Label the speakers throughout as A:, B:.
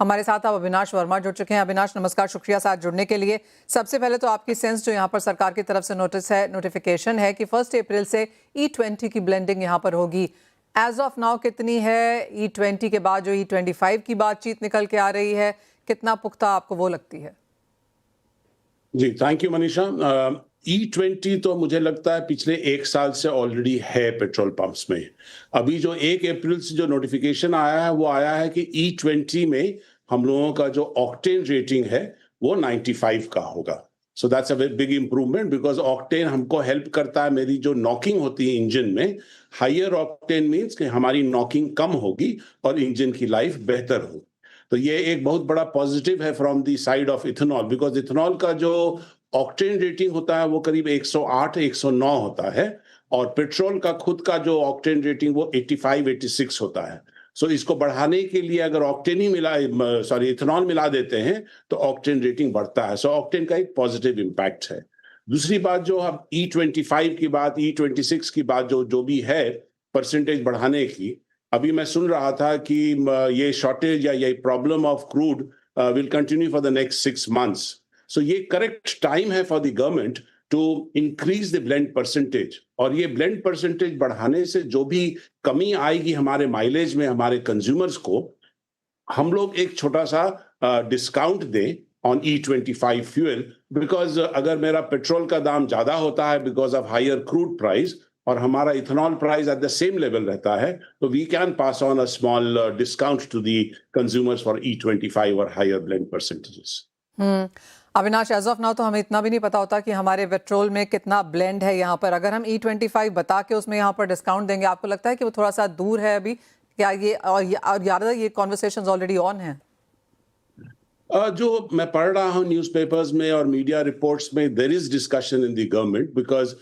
A: हमारे साथ अब अविनाश वर्मा जुड़ चुके हैं। अविनाश नमस्कार, शुक्रिया साथ जुड़ने के लिए। सबसे पहले तो आपकी सेंस जो यहाँ पर सरकार की तरफ से नोटिफिकेशन है कि 1 अप्रैल से E20 की ब्लेंडिंग यहाँ पर होगी। एज ऑफ नाउ कितनी है E20 के बाद जो E25 की बातचीत निकल के आ रही है, कितना पुख्ता आपको वो लगती है?
B: जी थैंक यू मनीषा। E20 तो मुझे लगता है पिछले 1 साल से ऑलरेडी है पेट्रोल पंप्स में। अभी जो 1 अप्रैल से जो नोटिफिकेशन आया है वो आया है कि E20 में हम लोगों का जो ऑक्टेन रेटिंग है वो 95 का होगा। So that's a very big improvement because octane हमको हेल्प करता है, मेरी जो नॉकिंग होती है इंजन में, हायर ऑक्टेन मीन्स कि हमारी नॉकिंग कम होगी और इंजन की लाइफ बेहतर होगी। तो ये एक बहुत बड़ा पॉजिटिव है from the side of ethanol, because ethanol का जो ऑक्टेन रेटिंग होता है वो करीब 108 109 होता है और पेट्रोल का खुद का जो ऑक्टेन रेटिंग वो 85 86 होता है। सो इसको बढ़ाने के लिए अगर ऑक्टेन ही इथेनॉल मिला देते हैं तो ऑक्टेन रेटिंग बढ़ता है। सो ऑक्टेन का एक पॉजिटिव इम्पैक्ट है। दूसरी बात जो अब E25 की बात, E26 की बात जो भी है परसेंटेज बढ़ाने की, अभी मैं सुन रहा था कि ये शॉर्टेज या ये problem of crude will continue for the next 6 months। So ये करेक्ट टाइम है for the government to increase the blend percentage, और ये ब्लेंड परसेंटेज बढ़ाने से जो भी कमी आएगी हमारे माइलेज में हमारे कंज्यूमर्स को, हम लोग एक छोटा सा डिस्काउंट दें ऑन E25 फ्यूल। बिकॉज अगर मेरा पेट्रोल का दाम ज्यादा होता है because of higher crude price और हमारा ethanol price at the same level रहता है, तो we can pass on a small discount to the consumers for E25 और higher blend percentages.
A: Avinash, as of now तो हमें इतना भी नहीं पता होता कि हमारे पेट्रोल में कितना ब्लेंड है यहाँ पर। अगर हम E25 बता के उसमें यहाँ पर डिस्काउंट देंगे, आपको लगता है कि वो थोड़ा सा दूर है अभी क्या? ये कॉन्वर्सेशंस ऑलरेडी ऑन है?
B: जो मैं पढ़ रहा हूँ न्यूज़पेपर्स में और मीडिया रिपोर्ट्स में, there is discussion in the government because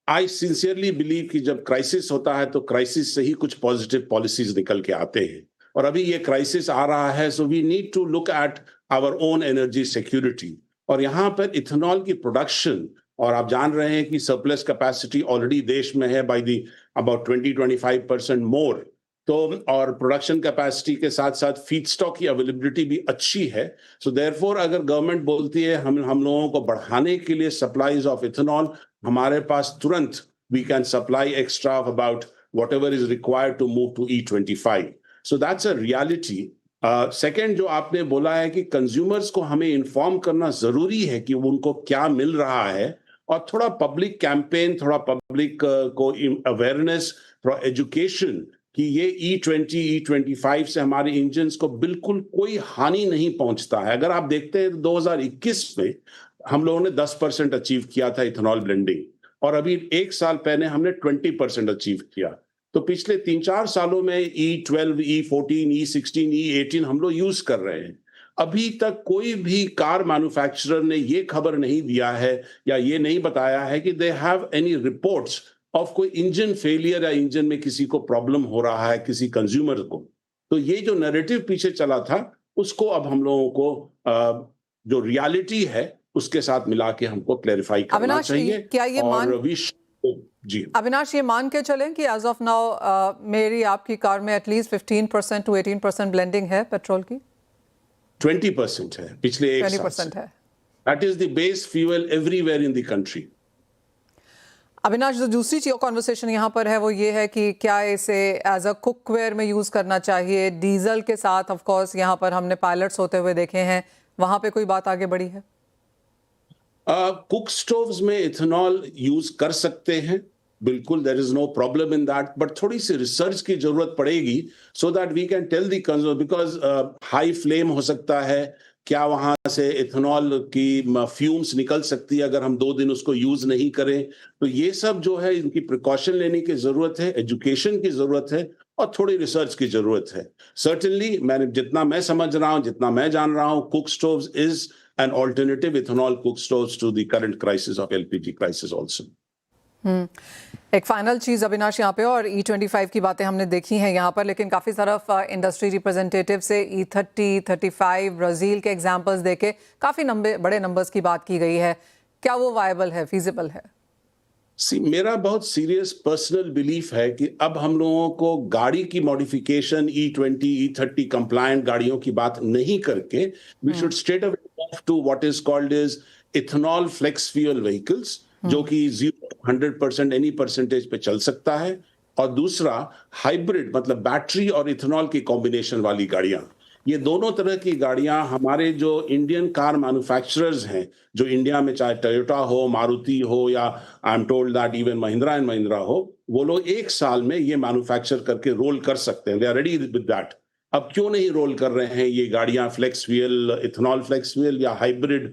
B: I sincerely believe कि जब क्राइसिस होता है तो क्राइसिस से ही कुछ पॉजिटिव पॉलिसीज निकल के आते हैं, और अभी ये क्राइसिस आ रहा है। So we need to look at our own energy security, और यहाँ पर इथेनॉल की प्रोडक्शन, और आप जान रहे हैं कि सरप्लस कैपेसिटी ऑलरेडी देश में है बाय द अबाउट 20-25% मोर। तो और प्रोडक्शन कैपेसिटी के साथ साथ फीड स्टॉक की अवेलेबिलिटी भी अच्छी है। सो देयरफॉर अगर गवर्नमेंट बोलती है हम लोगों को बढ़ाने के लिए सप्लाईज ऑफ इथेनॉल, हमारे पास तुरंत we can supply extra of about whatever is required to move to E25. So that's a reality. Second जो आपने बोला है कि कंज्यूमर्स को हमें इन्फॉर्म करना जरूरी है कि उनको क्या मिल रहा है, और थोड़ा पब्लिक कैंपेन, थोड़ा पब्लिक को अवेयरनेस, थोड़ा एजुकेशन कि ये E20 E25 से हमारे इंजन्स को बिल्कुल कोई हानि नहीं पहुंचता है। अगर आप देखते हैं 2021 में हम लोगों ने 10% अचीव किया था इथेनॉल ब्लेंडिंग, और अभी 1 साल पहले हमने 20% अचीव किया। तो पिछले 3-4 सालों में E12 E14 E16 E18 हम लोग यूज कर रहे हैं। अभी तक कोई भी कार मैन्युफैक्चरर ने ये खबर नहीं दिया है या ये नहीं बताया है कि they have any reports of कोई इंजन फेलियर या इंजन में किसी को प्रॉब्लम हो रहा है किसी कंज्यूमर को। तो ये जो नैरेटिव पीछे चला था उसको अब हम लोगों को जो रियलिटी है उसके साथ मिला के हमको क्लैरिफाई करना चाहिए।
A: क्या ये
B: जी
A: अविनाश, ये मान के चलें कि एज ऑफ नाउ मेरी आपकी कार में एटलीस्ट 15% to 18% ब्लेंडिंग है पेट्रोल की?
B: 20% है पिछले 1 साल
A: 20% है।
B: That is the base fuel everywhere in the country.
A: Avinash, जो दूसरी चीज कॉन्वर्सेशन यहाँ पर है वो ये है कि क्या इसे एज अ कुकवेयर में यूज करना चाहिए डीजल के साथ? ऑफ कोर्स यहाँ पर हमने पायलट्स होते हुए देखे हैं, वहां पे कोई बात आगे बढ़ी है?
B: कुक स्टोव्स में इथेनॉल यूज कर सकते हैं, बिल्कुल, there is no problem in that, but थोड़ी सी रिसर्च की जरूरत पड़ेगी so that we can tell the consumer, because high flame हो सकता है, क्या वहां से इथेनॉल की फ्यूम्स निकल सकती है अगर हम 2 दिन उसको यूज नहीं करें। तो ये सब जो है इनकी प्रिकॉशन लेने की जरूरत है, एजुकेशन की जरूरत है और थोड़ी रिसर्च की जरूरत है। सर्टेनली जितना मैं समझ रहा हूं, जितना मैं जान रहा हूं, cook stoves is an alternative ethanol cook stoves to the current crisis of LPG crisis also.
A: एक फाइनल चीज अविनाश यहाँ पे, और E25 की बातें हमने देखी हैं यहाँ पर, लेकिन काफी तरफ इंडस्ट्री रिप्रेजेंटेटिव से E30 35 ब्राजील के एग्जांपल्स देके काफी बड़े नंबर्स की बात की गई है। क्या वो वायबल है, फीजिबल है?
B: मेरा बहुत सीरियस पर्सनल बिलीफ है कि अब हम लोगों को गाड़ी की मॉडिफिकेशन E20 E30 कंप्लायंट गाड़ियों की बात नहीं करके we should straight away move to what is called is ethanol flex fuel vehicles, जो कि 0-100% एनी परसेंटेज पे चल सकता है, और दूसरा हाइब्रिड मतलब बैटरी और इथेनॉल की कॉम्बिनेशन वाली गाड़ियां। ये दोनों तरह की गाड़ियां हमारे जो इंडियन कार मैन्युफैक्चरर्स हैं, जो इंडिया में चाहे टोयोटा हो, मारुति हो, या I am told that even Mahindra and Mahindra हो, वो लोग एक साल में ये मैन्युफैक्चर करके रोल कर सकते हैं। They are ready with that. अब क्यों नहीं रोल कर रहे हैं ये गाड़ियां, flex fuel, ethanol flex fuel या हाइब्रिड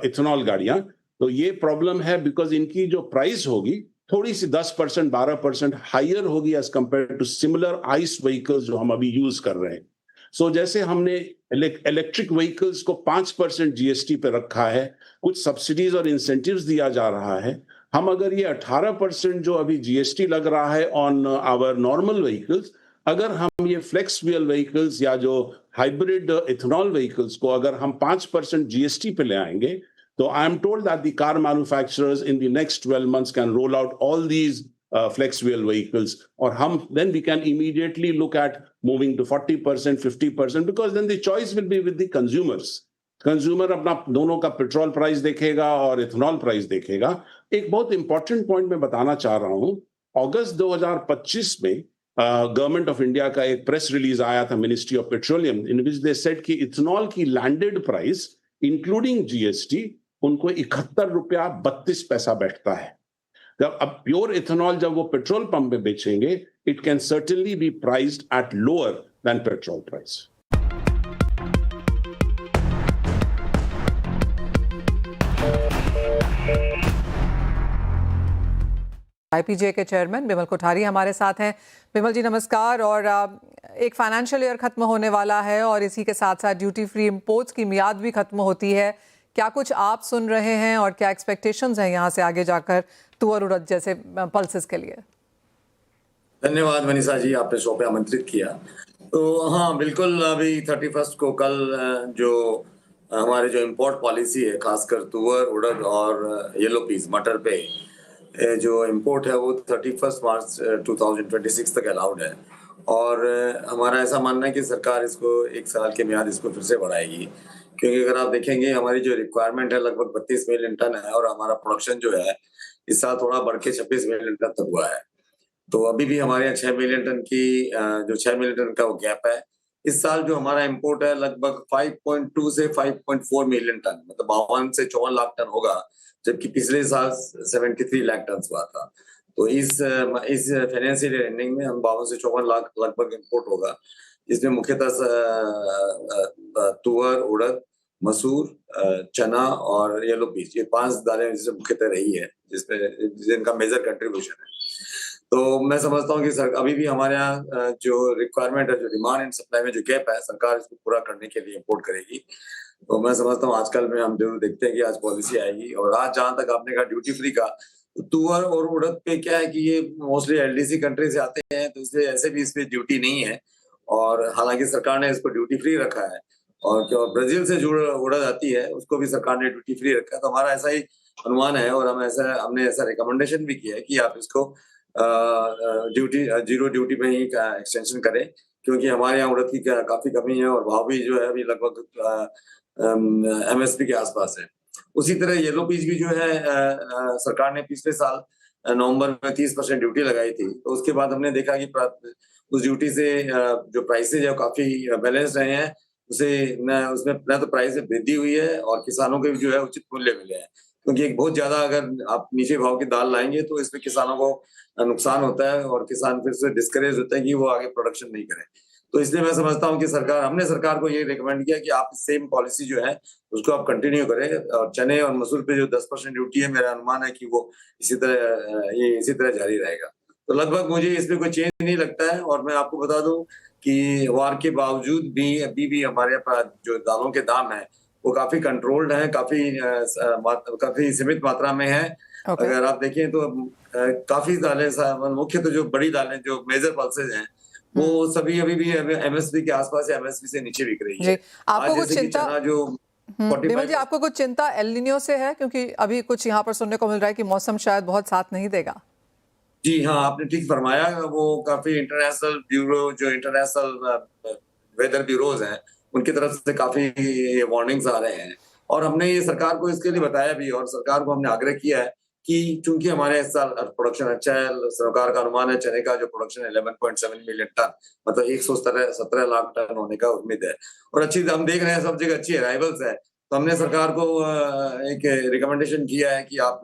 B: इथेनॉल गाड़ियां? तो ये प्रॉब्लम है, बिकॉज इनकी जो प्राइस होगी थोड़ी सी 10% 12% हायर होगी as compare to similar ICE vehicles जो हम अभी यूज कर रहे हैं। सो जैसे हमने इलेक्ट्रिक व्हीकल्स को 5% जीएसटी पे रखा है, कुछ सब्सिडीज और इंसेंटिव्स दिया जा रहा है, हम अगर ये 18% जो अभी जीएसटी लग रहा है ऑन आवर नॉर्मल व्हीकल्स, अगर हम ये फ्लेक्स व्हील व्हीकल्स या जो हाइब्रिड इथेनॉल व्हीकल्स को अगर हम 5% जीएसटी पे ले आएंगे, तो I am told that the car manufacturers in the next 12 months can roll out all these flex wheel vehicles, or then we can immediately look at moving to 40%, 50%, because then the choice will be with the consumers. Consumer अपना दोनों का petrol price देखेगा और ethanol price देखेगा। एक बहुत important point मैं बताना चाह रहा हूं, अगस्त 2025 में गवर्नमेंट ऑफ इंडिया का एक प्रेस रिलीज आया था ministry of petroleum, in which they said कि इथेनॉल की लैंडेड प्राइस इंक्लूडिंग जीएसटी उनको 71 रुपया 32 पैसा बैठता है। जब अब प्योर इथेनॉल जब वो पेट्रोल पंप में बेचेंगे, it can certainly be priced at lower than petrol price.
A: IPJ के चेयरमैन बिमल कोठारी हमारे साथ हैं। बिमल जी नमस्कार। और एक फाइनेंशियल ईयर खत्म होने वाला है और इसी के साथ साथ ड्यूटी फ्री इंपोर्ट्स की मियाद भी खत्म होती है। क्या कुछ आप सुन रहे हैं और क्या एक्सपेक्टेशंस हैं यहाँ से आगे जाकर तुअर उड़द जैसे पल्सेस के लिए?
C: धन्यवाद मनीषा जी, आपने शो पे आमंत्रित किया। तो हाँ बिल्कुल, अभी 31 को कल जो हमारे जो इम्पोर्ट पॉलिसी है, खासकर तुअर उड़द और येलो पीस मटर पे जो इम्पोर्ट है वो 31 मार्च 2026 तक अलाउड है। और हमारा ऐसा मानना है कि सरकार इसको एक साल के मियाद इसको फिर से बढ़ाएगी, क्योंकि अगर आप देखेंगे हमारी जो रिक्वायरमेंट है लगभग 32 मिलियन टन है और हमारा प्रोडक्शन जो है इस साल थोड़ा बढ़ के 26 मिलियन टन तक हुआ है। तो अभी भी हमारे यहाँ 6 मिलियन टन की जो 6 मिलियन टन का वो गैप है। इस साल जो हमारा इम्पोर्ट है लगभग 5.2 से 5.4 मिलियन टन, मतलब 52 से 54 लाख टन होगा, जबकि पिछले साल 73 लाख टन हुआ था। तो इस फाइनेंशियल ईयर एंडिंग में हम 52 से 54 लाख लगभग इम्पोर्ट होगा, जिसमें मुख्यतः तुअर, उड़द, मसूर, चना और येलो पीस, ये 5 दालें जिसमें मुख्यतः रही है, जिनका मेजर कंट्रीब्यूशन है। तो मैं समझता हूँ कि सर अभी भी हमारे यहाँ जो रिक्वायरमेंट है, जो डिमांड एंड सप्लाई में जो गैप है, सरकार इसको पूरा करने के लिए इम्पोर्ट करेगी। तो मैं समझता हूँ आजकल में हम जरूर देखते हैं कि आज पॉलिसी आएगी। और आज जहां तक आपने कहा ड्यूटी फ्री का, तो तुअर और उड़द पे क्या है कि ये मोस्टली एलडीसी कंट्री से आते हैं, तो इसलिए ऐसे भी इस पे ड्यूटी नहीं है। और हालांकि सरकार ने इसको ड्यूटी फ्री रखा है, और जो ब्राजील से जो उड़द आती है उसको भी सरकार ने ड्यूटी फ्री रखा है। तो हमारा ऐसा ही अनुमान है और हमने ऐसा रिकमेंडेशन भी किया है कि आप इसको जीरो ड्यूटी में ही एक्सटेंशन करें, क्योंकि हमारे यहाँ उड़द की काफी कमी है और भाव भी जो है अभी लगभग एमएसपी के आसपास है। उसी तरह येलो पीस भी जो है सरकार ने पिछले साल नवंबर में 30% ड्यूटी लगाई थी। तो उसके बाद हमने देखा कि उस ड्यूटी से जो प्राइसेज है काफी बैलेंस रहे हैं, उसमें न तो प्राइस में वृद्धि हुई है और किसानों के भी जो है उचित मूल्य मिले हैं। क्योंकि एक बहुत ज्यादा अगर आप नीचे भाव की दाल लाएंगे तो इसमें किसानों को नुकसान होता है और किसान फिर से डिस्करेज होते हैं कि वो आगे प्रोडक्शन नहीं करें। तो इसलिए मैं समझता हूँ कि हमने सरकार को ये रिकमेंड किया कि आप सेम पॉलिसी जो है उसको आप कंटिन्यू करें। और चने और मसूर पे जो 10% ड्यूटी है, मेरा अनुमान है कि वो इसी तरह जारी रहेगा। तो लगभग मुझे इसमें कोई चेंज नहीं लगता है। और मैं आपको बता दूं कि वार के बावजूद भी अभी भी हमारे पास जो दालों के दाम है वो काफी कंट्रोल्ड है, काफी सीमित मात्रा में है। अगर आप देखें तो काफी दालें, मुख्य तो जो बड़ी दालें जो मेजर पल्सेज हैं वो सभी अभी भी एमएसपी के आसपास या एमएसपी से नीचे बिक रही है।
A: आपको कुछ चिंता विमल जी, आपको कुछ चिंता एल नीनो से है, क्योंकि अभी कुछ यहाँ पर सुनने को मिल रहा है कि मौसम शायद बहुत साथ नहीं देगा।
C: जी हाँ, आपने ठीक फरमाया। वो काफी इंटरनेशनल ब्यूरो, जो इंटरनेशनल वेदर ब्यूरोज हैं, उनकी तरफ से काफी वार्निंग्स आ रहे हैं और हमने ये सरकार को इसके लिए बताया भी और सरकार को हमने आग्रह किया है कि चूंकि हमारे इस साल प्रोडक्शन अच्छा है, सरकार का अनुमान है चने का जो प्रोडक्शन 11.7 मिलियन टन, मतलब 117 लाख टन होने का उम्मीद है और अच्छी हम देख रहे हैं सब जगह अच्छी अराइवल्स है। तो हमने सरकार को एक रिकमेंडेशन किया है कि आप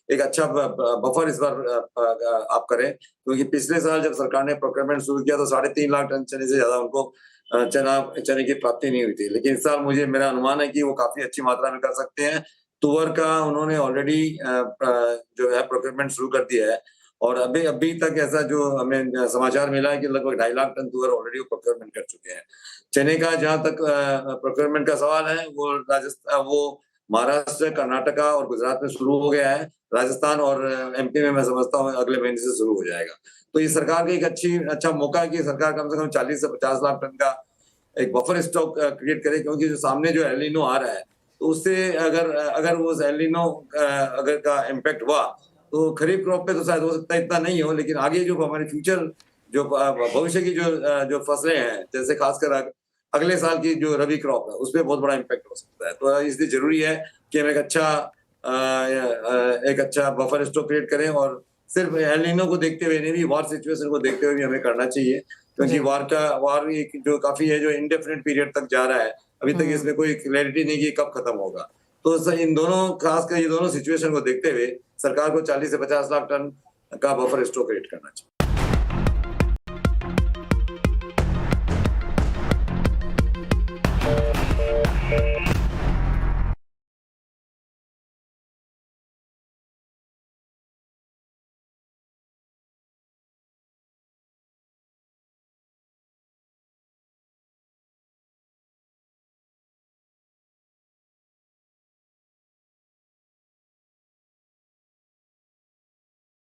C: एक अच्छा बफर इस बार आप करें, क्योंकि पिछले साल जब सरकार ने प्रोक्योरमेंट शुरू किया तो 3.5 लाख टन चने से ज्यादा उनको चने की प्राप्ति नहीं हुई थी, लेकिन इस साल मुझे मेरा अनुमान है कि वो काफी अच्छी मात्रा में कर सकते हैं। तुअर का उन्होंने ऑलरेडी जो है प्रोक्योरमेंट शुरू कर दिया है और अभी तक ऐसा जो हमें समाचार मिला है कि लगभग 2.5 लाख टन तुअर ऑलरेडी प्रोक्योरमेंट कर चुके हैं। चने का जहां तक प्रोक्योरमेंट का सवाल है, वो राजस्थान, वो महाराष्ट्र, कर्नाटका और गुजरात में शुरू हो गया है। राजस्थान और एमपी में मैं समझता हूँ अगले महीने से शुरू हो जाएगा। तो ये सरकार की एक अच्छा मौका है कि सरकार कम से कम 40 से 50 लाख टन का एक बफर स्टॉक क्रिएट करे, क्योंकि जो सामने जो एल नीनो आ रहा है तो उससे अगर वो एल नीनो अगर का इम्पैक्ट हुआ तो खरीफ क्रॉप पे तो शायद हो सकता है इतना नहीं हो, लेकिन आगे जो हमारी फ्यूचर जो भविष्य की जो फसलें हैं, जैसे खासकर अगले साल की जो रबी क्रॉप है, उसपे बहुत बड़ा इम्पैक्ट हो सकता है। तो इसलिए जरूरी है कि हम एक अच्छा बफर स्टॉक क्रिएट करें और सिर्फ एल नीनो को देखते हुए नहीं, वार सिचुएशन को देखते हुए भी हमें करना चाहिए, क्योंकि वार एक जो काफी है, जो इंडेफिनिट पीरियड तक जा रहा है, अभी तक इसमें कोई क्लैरिटी नहीं कि कब खत्म होगा। तो इन दोनों, खासकर ये दोनों सिचुएशन को देखते हुए सरकार को 40 से 50 लाख टन का बफर स्टॉक क्रिएट करना चाहिए।